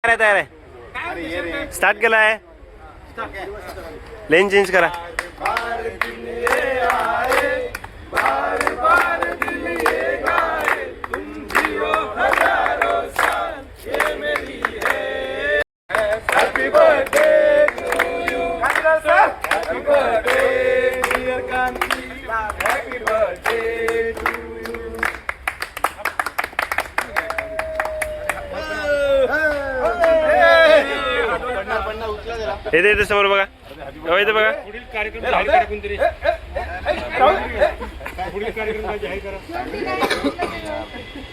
तयार आहे स्टार्ट केला आहे लेन चेंज करा Happy birthday to you. Happy birthday, dear Kanti. Happy birthday to you. येते समोर बघा येते बघा पुढील कार्यक्रम जाहीर करा कोणतरी पुढील कार्यक्रम जाहीर करा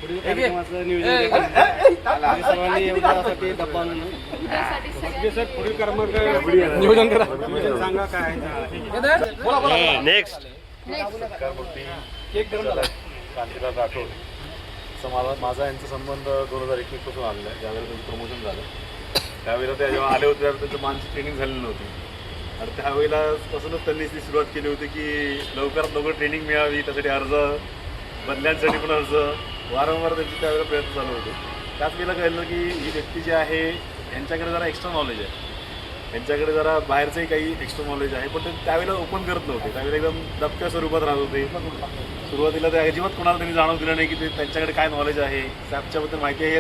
पुढील कार्यक्रमाचं नियोजन सर्वांनी एवढ्यासाठी डब्बा आणून सर पुढील कार्यक्रम नियोजन करा नियोजन सांगा काय नेक्स्ट कांतीलाल राठोड माझा यांचा संबंध 2021 पासून आलेला आहे. ज्यावेळेला त्यांचं प्रमोशन झालं त्यावेळेला ते जेव्हा आले होते त्यावेळेला त्यांचं मानसिक ट्रेनिंग झालेलं नव्हती आणि त्यावेळेला पासूनच त्यांनी ती सुरुवात केली होती की लवकरात लवकर ट्रेनिंग मिळावी त्यासाठी अर्ज बदल्यांसाठी पण अर्ज वारंवार त्यांचे त्यावेळेला प्रयत्न चालू होते. त्याच वेळेला कळलं की ही व्यक्ती जी आहे यांच्याकडे जरा एक्स्ट्रा नॉलेज आहे यांच्याकडे जरा बाहेरचंही काही एक्स्ट्रा नॉलेज आहे पण ते त्यावेळेला ओपन करत नव्हते त्यावेळेला एकदम दबक्या स्वरूपात राहत होते. सुरुवातीला ते अजिबात कोणाला त्यांनी जाणव दिलं नाही की ते त्यांच्याकडे काय नॉलेज आहे सॅपच्याबद्दल माहिती आहे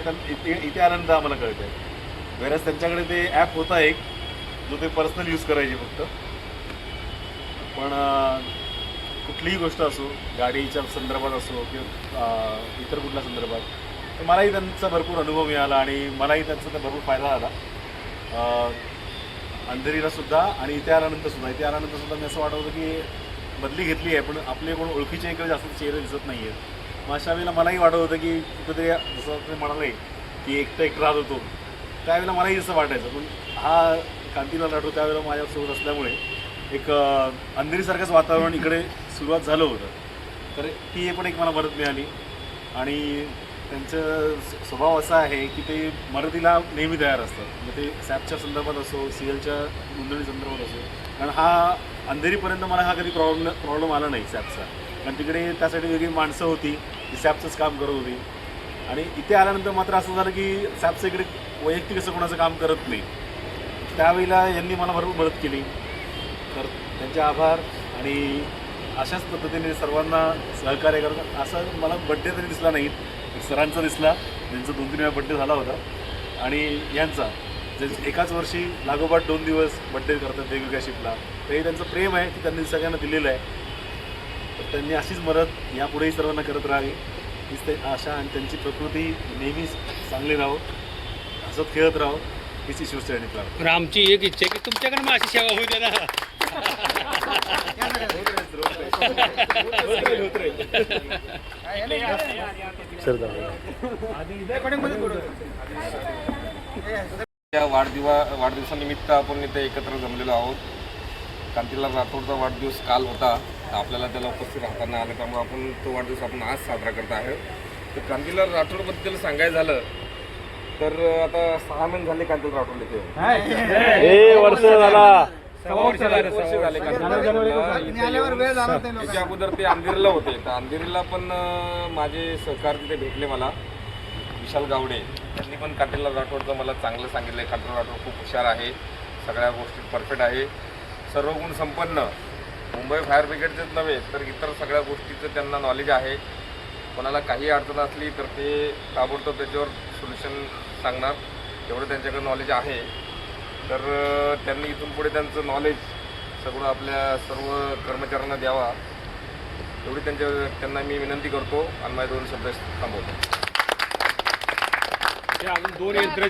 इथे आल्यानंतर आम्हाला कळतं आहे. वेळेस त्यांच्याकडे ते ॲप होता एक जो ते पर्सनल यूज करायचे फक्त पण कुठलीही गोष्ट असो गाडीच्या संदर्भात असो किंवा इतर कुठल्या संदर्भात तर मलाही त्यांचा भरपूर अनुभव मिळाला आणि मलाही त्यांचा भरपूर फायदा झाला. अंधेरीलासुद्धा आणि इथे आल्यानंतरसुद्धा मी असं वाटत होतं की बदली घेतली आहे पण आपले कोण ओळखीचे इकडे जास्त चेहरे दिसत नाही आहेत. मग अशा वेळेला मलाही वाटत होतं की कुठेतरी जसं ते म्हणाले की एकटं राहत होतो त्यावेळेला मलाही असं वाटायचं पण हा कांतीलाल राठोड त्यावेळेला माझ्यासोबत असल्यामुळे एक अंधेरीसारखंच वातावरण इकडे सुरुवात झालं होतं तर ती पण एक मला मदत मिळाली. आणि त्यांचं स्वभाव असा आहे की ते मदतीला नेहमी तयार असतात म्हणजे ते सॅपच्या संदर्भात असो CLच्या नोंदणी संदर्भात असो कारण हा अंधेरीपर्यंत मला हा कधी प्रॉब्लेम आला नाही सॅपचा कारण तिकडे त्यासाठी वेगळी माणसं होती ती सॅपचंच काम करत होती आणि इथे आल्यानंतर मात्र असं झालं की सॅपचं इकडे वैयक्तिक असं कोणाचं काम करत नाही. त्यावेळेला यांनी मला भरपूर मदत केली तर त्यांचे आभार. आणि अशाच पद्धतीने सर्वांना सहकार्य करतात. असं मला बड्डे तरी दिसला नाही सरांचा दिसला त्यांचा 2-3 वेळा बड्डे झाला होता आणि यांचा जे एकाच वर्षी लागोपाठ 2 दिवस बड्डे करतात वेगवेगळ्या शिफ्टला तर हे त्यांचं प्रेम आहे की त्यांनी सगळ्यांना दिलेलं आहे. तर त्यांनी अशीच मदत यापुढेही सर्वांना करत राहावी हीच ते आशा आणि त्यांची प्रकृती नेहमी चांगली राहो हसत खेळत राहो हीच ईश्वरचरणी प्रार्थना. आमची एक इच्छा आहे की तुमच्याकडे माझी सेवा होऊ द्या ना. वाढदिवसानिमित्त आपण इथे एकत्र जमलेलो आहोत. कांतीलाल राठोडचा वाढदिवस काल होता आपल्याला त्याला उपस्थित राहताना आलं त्यामुळे आपण तो वाढदिवस आपण आज साजरा करत आहे. तर कांतीलाल राठोडबद्दल सांगायचं झालं तर आता 6 महिने झाले कांतीलाल राठोड इथे वर्ष झाला 6 वर्ष झाले त्याच्या अगोदर ते अंधेरीला होते तर अंधेरीला पण माझे सहकारी तिथे भेटले मला विशाल गावडे त्यांनी पण कांतीलाल राठोडचं मला चांगलं सांगितलं. कांतीलाल राठोड खूप हुशार आहे सगळ्या गोष्टीत परफेक्ट आहे सर्व गुण संपन्न मुंबई फायर ब्रिगेडचेच नव्हे तर इतर सगळ्या गोष्टीचं त्यांना नॉलेज आहे. कोणाला काही अडचण असली तर ते ताबडतोब त्याच्यावर सोल्युशन सांगणार एवढं त्यांच्याकडे नॉलेज आहे. तर त्यांनी इथून पुढे त्यांचं नॉलेज सगळं आपल्या सर्व कर्मचाऱ्यांना द्यावा एवढी त्यांना मी विनंती करतो आणि माझे 2 शब्द थांबवतो. अजून 2 यंत्र